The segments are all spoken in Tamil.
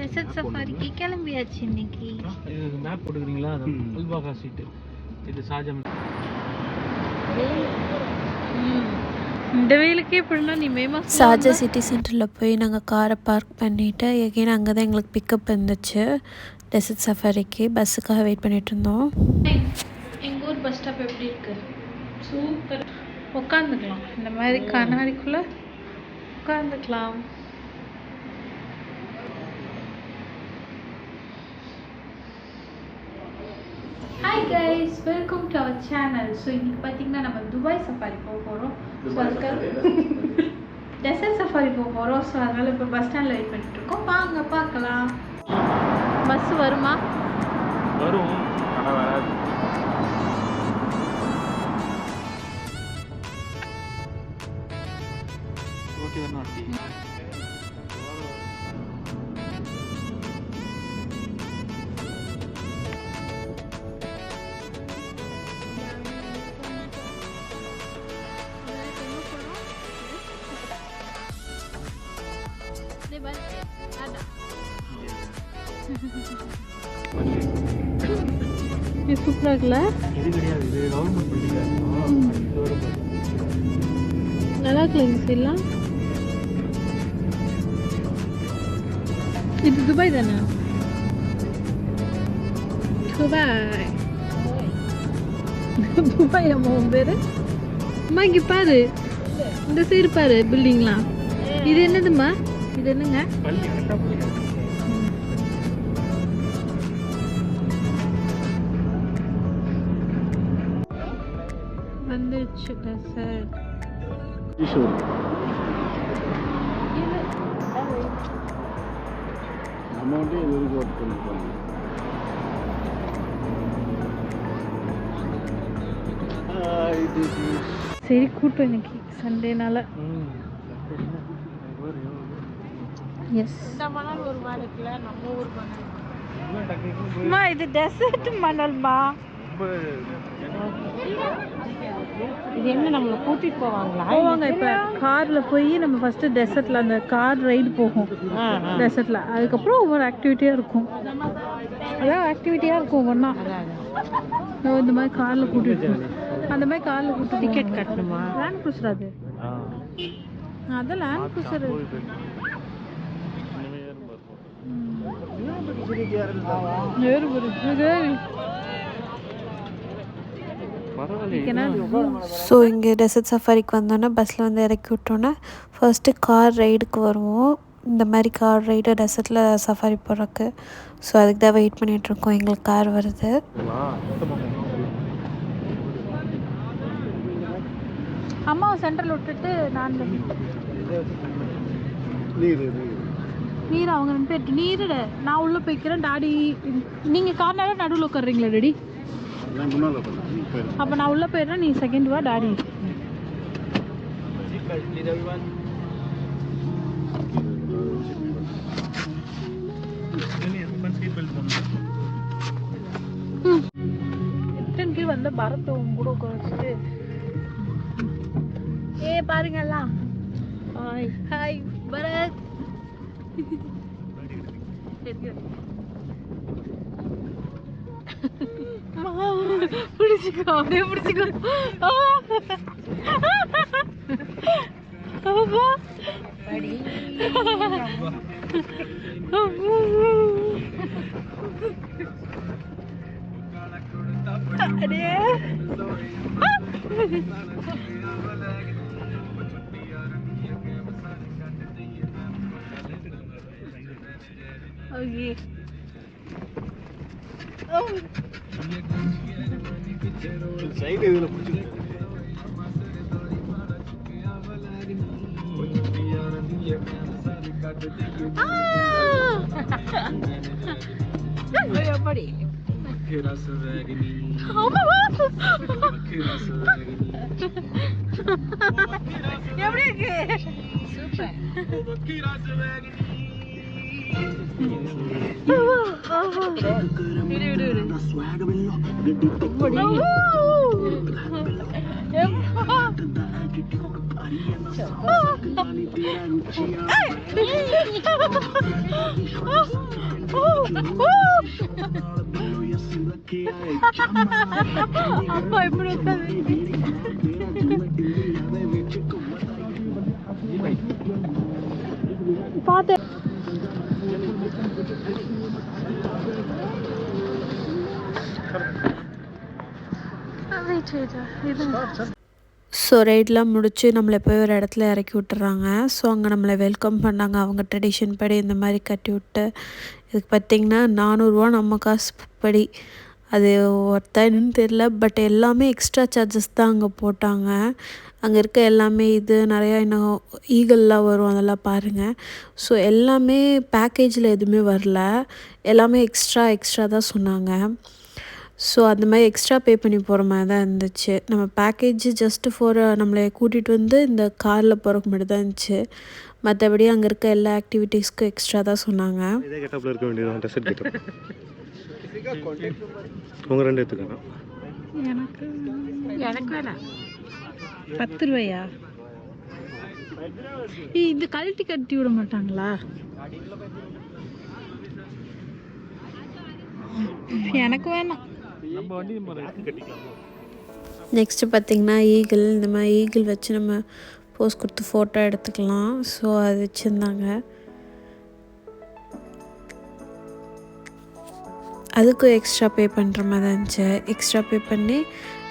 டெசர்ட் சஃபாரிக்கு கிளம்பியாச்சு இன்னைக்கு. இது மேப் போட்டுக்கிறீங்களா? அல்பாகா சீட்டு. இது ஷாஜம். இந்த வெயிலுக்கே இப்படின்னா நீ மே மாதம் ஷார்ஜா சிட்டி சென்டரில் போய் நாங்கள் காரை பார்க் பண்ணிவிட்டு எகைன் அங்கே தான் எங்களுக்கு பிக்கப் இருந்துச்சு. டெசர்ட் சஃபாரிக்கு பஸ்ஸுக்காக வெயிட் பண்ணிகிட்டு இருந்தோம். எங்கள் ஊர் பஸ் ஸ்டாப் எப்படி இருக்கு? சூப்பர். உட்காந்துக்கலாம், இந்த மாதிரி கண்ணாடிக்குள்ளே உட்காந்துக்கலாம். Hi guys, welcome to our channel. So இன்றைக்கி பார்த்தீங்கன்னா நம்ம துபாய் சஃபாரி போக போகிறோம். ஸோ அதுக்காக டெசர்ட் சஃபாரி போக போகிறோம். ஸோ அதனால் இப்போ பஸ் ஸ்டாண்டில் வெயிட் பண்ணிட்டுருக்கோம். வாங்க பார்க்கலாம். பஸ் வருமா? வரும், ஆனால் வராது. ஓகே தான் நாட்டி. சூப்பராக இருக்குல்ல? இது கிடையாது, இது கவர்மெண்ட் பில்டிங். நல்லா இருக்குல்ல இந்த சைட்லாம்? இது துபாய் தானே? துபாய் துபாய் அம்மா உன் பேரு? அம்மா இங்கே பாரு, இந்த சைடு பாரு பில்டிங்லாம். இது என்னதும்மா? இது என்னங்க? பள்ளி கட்டா போய் வந்துருச்சு டெசர்ட். அமௌண்ட்டு இது வரைக்கும் ஒர்க் பண்ணிருப்பாங்க. சரி, கூட்டம் இன்னைக்கு சண்டேனால. எஸ், ஒரு மணலுக்குல நம்ம ஊர் மணல். இது டெசர்ட் மணல்மா. இது என்ன நம்மளை கூட்டிட்டு போவாங்களா? போவாங்க. இப்போ காரில் போய் நம்ம ஃபஸ்ட்டு டெசர்ட்டில் அந்த கார் ரைடு போகும் டெசர்ட்டில். அதுக்கப்புறம் ஒவ்வொரு ஆக்டிவிட்டியாக இருக்கும். அதான் ஆக்டிவிட்டியாக இருக்கும் ஒவ்வொன்றா. இந்த மாதிரி காரில் கூட்டிகிட்டு அந்த மாதிரி காரில் கூட்டிட்டு டிக்கெட் கட்டணுமா? லேண்ட் க்ரூசர் அது. அதான் லேண்ட் க்ரூசர். ஸோ இங்கே டெசர்ட் சஃபாரிக்கு வந்தோன்னா பஸ்ஸில் வந்து இறக்கி விட்டோன்னே ஃபர்ஸ்ட்டு கார் ரைடுக்கு வருவோம். இந்த மாதிரி கார் ரைடு டெசர்ட்டில் சஃபாரி போகிறதுக்கு. ஸோ அதுக்கு தான் வெயிட் பண்ணிகிட்ருக்கோம். எங்களுக்கு கார் வருது. அம்மாவை சென்டரில் விட்டுட்டு நான் நீர் அவங்க 2 பேர் நீர் நான் உள்ளே போய்க்கிறேன். டாடி நீங்கள் கார்னால நடுவில் உட்காடுறீங்களா டாடி? அப்போ நான் உள்ளே போயிடுறேன், நீ செகண்ட் வா. டாடி எத்தனைக்கு வந்து பரத்தை கூட உட்காந்துட்டு பாருங்கலாம். Hi hi Bharat. பிடிச்சிக்கோ, அப்படியே பிடிச்சிக்கோ. அடியே ஓகே. சைடு இதில் பிடிச்சிருக்கு. எப்படி இருக்கு? சூப்பர். அப்பா எப்படி பார்த்து ஸோ ரைடெலாம் முடித்து நம்மளை போய் ஒரு இடத்துல இறக்கி விட்டுறாங்க. ஸோ அங்கே நம்மளை வெல்கம் பண்ணாங்க. அவங்க ட்ரெடிஷன் படி இந்த மாதிரி கட்டி விட்டு இதுக்கு பார்த்திங்கன்னா 400 ரூபா நம்ம காசு படி. அது ஒருத்தன்னு தெரில, பட் எல்லாமே எக்ஸ்ட்ரா சார்ஜஸ் தான் அங்கே போட்டாங்க. அங்கே இருக்க எல்லாமே இது நிறையா இன்னும் ஈகல்லாம் வரும், அதெல்லாம் பாருங்கள். ஸோ எல்லாமே பேக்கேஜில் எதுவுமே வரல, எல்லாமே எக்ஸ்ட்ரா தான் சொன்னாங்க. ஸோ அந்த மாதிரி எக்ஸ்ட்ரா பே பண்ணி போகிற மாதிரி தான் இருந்துச்சு. நம்ம பேக்கேஜ் ஜஸ்ட்டு ஃபார் நம்மளை கூட்டிகிட்டு வந்து இந்த காரில் போகிறக்கு மட்டும் தான் இருந்துச்சு. மற்றபடி அங்கே இருக்க எல்லா ஆக்டிவிட்டீஸ்க்கும் எக்ஸ்ட்ரா தான் சொன்னாங்க. இதே கெட்டப்பில் இருக்க வேண்டியது ட்ரெஸ் எடுத்துக்கிட்டோம். உங்கள் 2 எடுத்துக்கணும். எனக்கு வேணாம். 10 ரூபாயா? இந்த கட்டி விட மாட்டாங்களா? எனக்கு வேணாம். நெக்ஸ்ட்டு பார்த்திங்கன்னா ஈகிள், இந்த மாதிரி ஈகிள் வச்சு நம்ம போஸ் கொடுத்து ஃபோட்டோ எடுத்துக்கலாம். ஸோ அது வச்சுருந்தாங்க. அதுக்கும் எக்ஸ்ட்ரா பே பண்ணுற மாதிரி தான் இருந்துச்சு. எக்ஸ்ட்ரா பே பண்ணி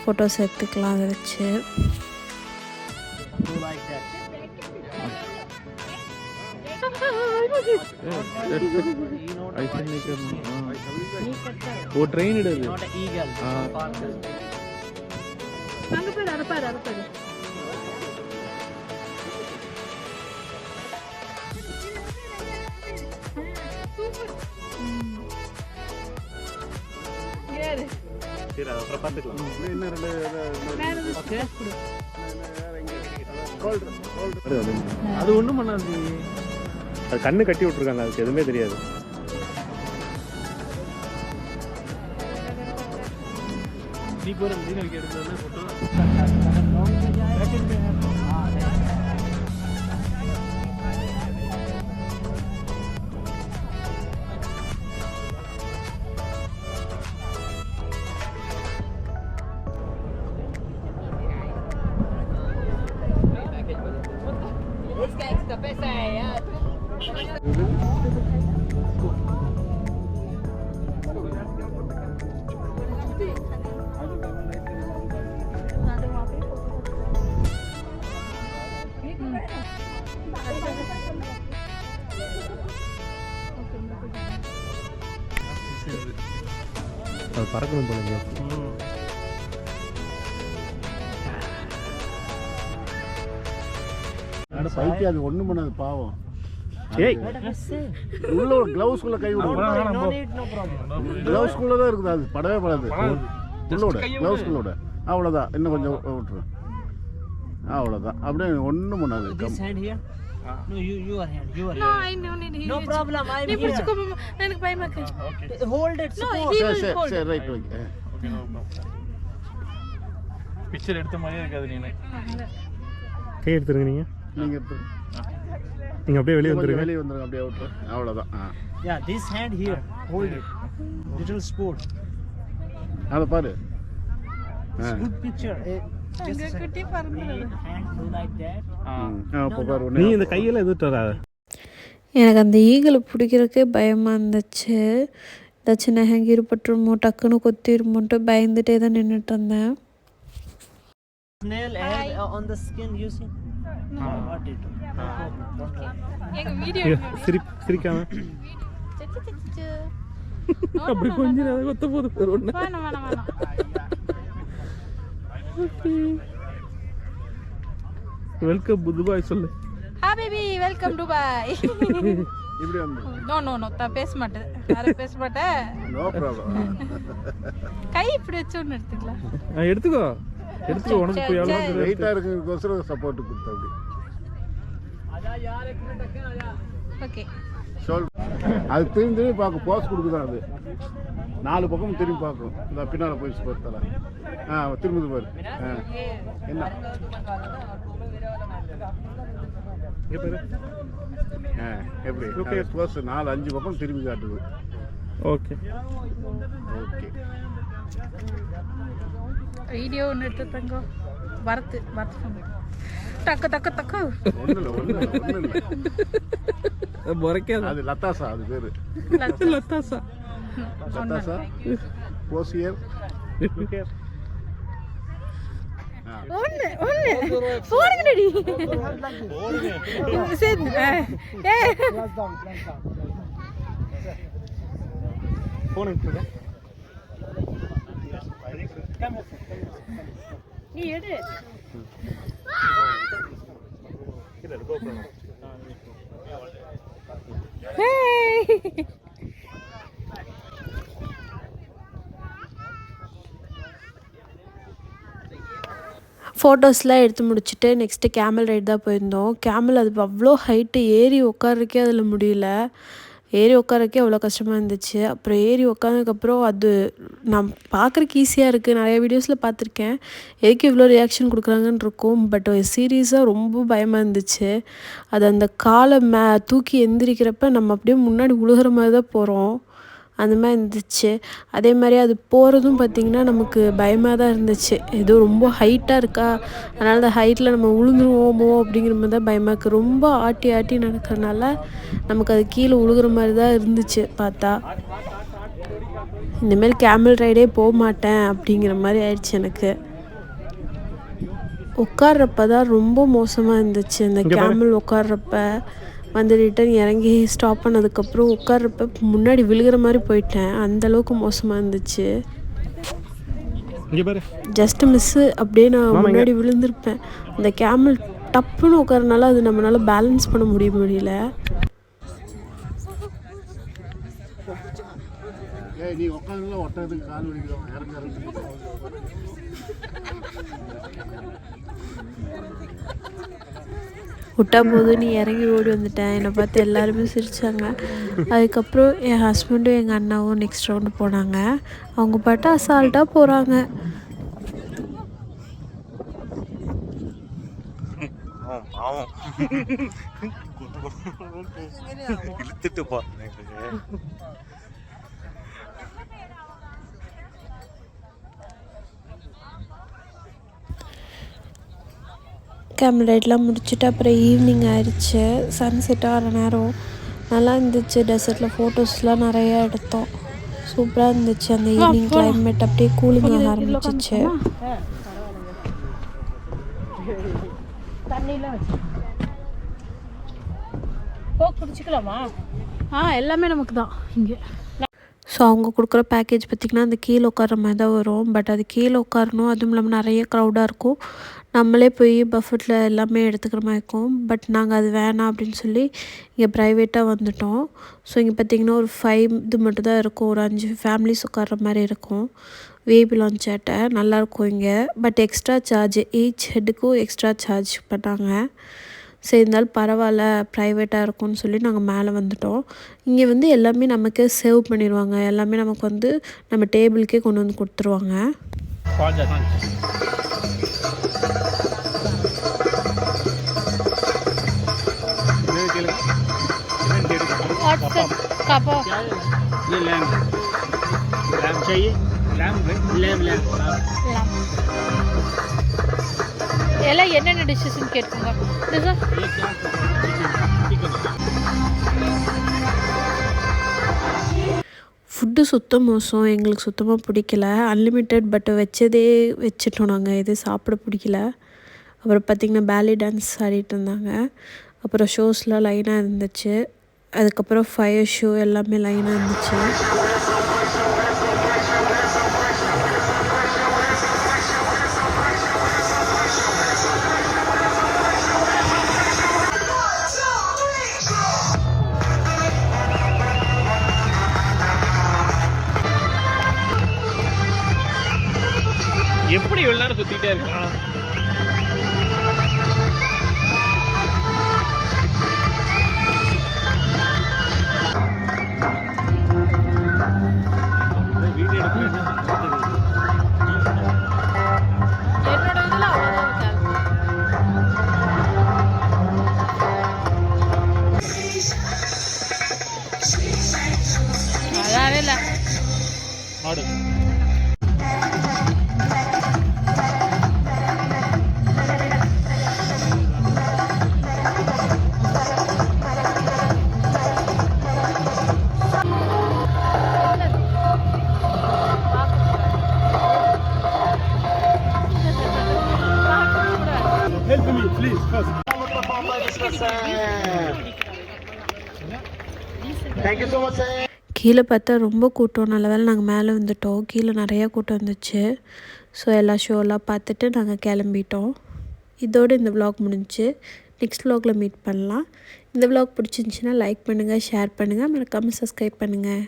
ஃபோட்டோஸ் எடுத்துக்கலாம் அதை வச்சு. वो ट्रेन इधर है not an eagle. அங்க போய் அரப்பாரு. ஏறு. சரி அப்புறம் பார்த்துக்கலாம். இன்னும் 2 ஓகே கோல்ட் அது ஒண்ணும் பண்ணாது. அது கண்ணு கட்டி விட்டுருக்காங்க, அதுக்கு எதுவுமே தெரியாது. நீ போற மீனவுக்கு எடுத்ததுன்னா போட்டோ அது பறக்கணும் போல. பைத்தியம், அது ஒன்றும் பண்ணாது பாவம். ஏய் உள்ள ஒரு கிளவுஸ்குள்ள கை விடுவோம். கிளவுஸ்குள்ள தான் இருக்குது, அது படவே படாது. உள்ளோட கிளவுஸ்குள்ளோட அவ்வளோதான். இன்னும் கொஞ்சம் விட்டுரு, அவ்வளோதான். அப்படியே ஒன்றும் பண்ணாது. No, you are hand. You are No, hand. I don't need. No problem. I'm நீ here. புடிச்சுக்கோ. எனக்கு பயமா இருக்கு. Okay. Hold it. No, Support. he சரி will சரி hold. சரி right okay. Okay, no problem. Picture எடுத்த மாதிரியே இருக்காது நீ. கை எடுத்துருங்க நீங்கள். நீங்கள் எடுத்து நீங்கள் அப்படியே வெளியே வந்துருங்க. வெளியே வந்துருங்க, அப்படியே விட்டுரு, அவ்வளோதான். Yeah, this hand here. Hold it. Little sport. அதை பாரு. It's good picture. Just அங்க குட்டி பறந்துடுது. hand do like that. இப்போ பாரு. நீ இந்த கையில் எதுவும் வராத. எனக்கு அந்த ஈகிளை பிடிக்கிறதுக்கே பயமாக இருந்துச்சு. ஏதாச்சும் நெகங்கீர் பட்டுருமோ, டக்குன்னு கொத்திருமோன்ட்டு பயந்துட்டே தான் நின்றுட்டு இருந்தேன். Snail head on the skin you see? No. What it? எங்க வீடியோ சிரிக்காம அப்படி கொஞ்சம் அதை கொத்த போது ஒன்று. வேணாம். வெல்கம் துபாய் சொல்லு. ஹாபிபி வெல்கம் துபாய். இப்படி வந்து நோ நான் பேச மாட்டேன். யாரும் பேச மாட்டேன். No problem. கை இப்படி வச்சு ஒன்று எடுத்துக்கலாம். எடுத்துக்கோ உனக்கு போய் எவ்வளோ வெயிட்டாக இருக்கிறதுக்கோசரம் சப்போர்ட் கொடுத்தா. அப்படி ஓகே சொல் அது திரும்பி திரும்பி பார்க்கும், போஸ் கொடுக்குதான் அது. 4 பக்கமும் திரும்பி பார்க்கும். இந்த பின்னால் போயிடுச்சு பார்த்தல. திரும்புது பாரு. என்ன எப்படி போஸ் 4-5 பக்கம் திரும்பி காட்டுது. Okay okay. வீடியோ ஒன்று எடுத்து தங்க வரத்து டக்கு டக்கு டக்கு. ஒன்றும் இல்லை முறைக்காது. அது லத்தாசா, அது பேரு லத்தாசா. லத்தாசா போசியர். ஒன்று போடுங்கடி. சரி நீ எடு. ஃபோட்டோஸ்லாம் எடுத்து முடிச்சுட்டு நெக்ஸ்ட்டு கேமல் ரைட் தான் போயிருந்தோம். கேமல் அது அவ்வளோ ஹைட்டு, ஏறி உட்கார்றக்கே அதில் முடியல. ஏறி உட்காரக்கே அவ்வளோ கஷ்டமாக இருந்துச்சு. அப்புறம் ஏறி உட்காந்ததுக்கப்புறம் அது நான் பார்க்குறக்கு ஈஸியாக இருக்குது, நிறைய வீடியோஸில் பார்த்துருக்கேன், எதுக்கு இவ்வளோ ரியாக்ஷன் கொடுக்குறாங்கன்னு இருக்கும். பட் சீரியஸாக ரொம்ப பயமாக இருந்துச்சு. அது அந்த காலை தூக்கி எந்திரிக்கிறப்ப நம்ம அப்படியே முன்னாடி உழுகிற மாதிரி தான் போகிறோம், அந்த மாதிரி இருந்துச்சு. அதே மாதிரி அது போகிறதும் பார்த்திங்கன்னா நமக்கு பயமாக தான் இருந்துச்சு. ஏதோ ரொம்ப ஹைட்டாக இருக்கா, அதனால் அந்த ஹைட்டில் நம்ம விழுந்துருவோமோ அப்படிங்கிற மாதிரி தான் பயமாக இருக்குது. ரொம்ப ஆட்டி ஆட்டி நடக்கிறதுனால நமக்கு அது கீழே விழுகிற மாதிரி தான் இருந்துச்சு பார்த்தா. இந்தமாரி கேமல் ரைடே போக மாட்டேன் அப்படிங்கிற மாதிரி ஆயிடுச்சு எனக்கு. உட்கார்றப்ப தான் ரொம்ப மோசமாக இருந்துச்சு. அந்த கேமல் உட்கார்றப்ப வந்து ரிட்டன் இறங்கி ஸ்டாப் பண்ணதுக்கப்புறம் உட்கார்றப்ப முன்னாடி விழுகிற மாதிரி போயிட்டேன், அந்தளவுக்கு மோசமாக இருந்துச்சு. ஜஸ்ட் மிஸ்ஸு அப்படியே நான் முன்னாடி விழுந்திருப்பேன். அந்த கேமல் டப்புன்னு உட்காரனால அது நம்மளால பேலன்ஸ் பண்ண முடியல. நீ உட்காந்து ஒட்டதுக்கு கால் வலிக்கிறோம், இறங்க விட்டா போது நீ இறங்கி ஓடி வந்துட்டேன். என்னை பார்த்து எல்லாருமே சிரித்தாங்க. அதுக்கப்புறம் என் ஹஸ்பண்டும் எங்கள் அண்ணாவும் நெக்ஸ்ட் ரவுண்டு போனாங்க. அவங்க பாட்டு அசால்ட்டாக போகிறாங்க. கேமல் ரைட்லாம் முடிச்சுட்டு அப்புறம் ஈவினிங் ஆயிடுச்சு. சன்செட் ஆகிற நேரம் நல்லா இருந்துச்சு. டெசர்ட்டில் ஃபோட்டோஸ்லாம் நிறையா எடுத்தோம், சூப்பராக இருந்துச்சு. அந்த ஈவினிங் கிளைமேட் அப்படியே கூலிங் ஆக ஆரம்பிச்சிச்சு. எல்லாமே நமக்கு தான் இங்கே. ஸோ அவங்க கொடுக்குற பேக்கேஜ் பார்த்திங்கன்னா அந்த கீழே உட்கார மாதிரி தான் வரும். பட் அது கீழே உட்காரணும், அதுவும் இல்லாமல் நிறைய க்ரௌடாக இருக்கும். நம்மளே போய் பஃபெட்டில் எல்லாமே எடுத்துக்கிற மாதிரி இருக்கும். பட் நாங்கள் அது வேணாம் அப்படின்னு சொல்லி இங்கே ப்ரைவேட்டாக வந்துட்டோம். ஸோ இங்கே பார்த்திங்கன்னா ஒரு 5 இது மட்டும் தான் இருக்கும், ஒரு 5 ஃபேமிலிஸ் உட்கார்ற மாதிரி இருக்கும். விஐபி லான்ச் ஆட்ட நல்லாயிருக்கும் இங்கே. பட் எக்ஸ்ட்ரா சார்ஜ், ஈச் ஹெட்டுக்கும் எக்ஸ்ட்ரா சார்ஜ் பண்ணாங்க. சரி இருந்தாலும் பரவாயில்ல, ப்ரைவேட்டாக இருக்கும்னு சொல்லி நாங்கள் மேலே வந்துட்டோம். இங்கே வந்து எல்லாமே நமக்கே சேவ் பண்ணிடுவாங்க, எல்லாமே நமக்கு வந்து நம்ம டேபிளுக்கே கொண்டு வந்து கொடுத்துருவாங்க. எல்லாம் என்னென்ன டிஷ்ஷஸ்ன்னு கேட்குங்க. ஃபுட்டு சுத்தம் மோசம், எங்களுக்கு சுத்தமாக பிடிக்கல. அன்லிமிட்டெட் பட் வச்சதே வச்சுட்டோம் நாங்கள், எது சாப்பிட பிடிக்கல. அப்புறம் பார்த்திங்கன்னா பேலி டான்ஸ் ஆடிட்டு இருந்தாங்க. அப்புறம் ஷோஸ்லாம் லைனாக இருந்துச்சு. அதுக்கப்புறம் ஃபயர் ஷோ எல்லாமே லைனாக இருந்துச்சு. எப்படி இவ்வளோ நேரம் சுற்றிட்டே இருக்கான்? அதாவே இல்லை. ஆடு Help me, please, first. கீழே பார்த்தா ரொம்ப கூட்டம். நல்ல வேளை நாங்கள் மேலே வந்துட்டோம். கீழே நிறையா கூட்டம் இருந்துச்சு. ஸோ எல்லா ஷோலாம் பார்த்துட்டு நாங்கள் கிளம்பிட்டோம். இதோடு இந்த vlog முடிஞ்சுச்சு. நெக்ஸ்ட் vlogல மீட் பண்ணலாம். இந்த vlog பிடிச்சிருந்துச்சின்னா லைக் பண்ணுங்கள், ஷேர் பண்ணுங்கள், மறக்காமல் சப்ஸ்கிரைப் பண்ணுங்கள்.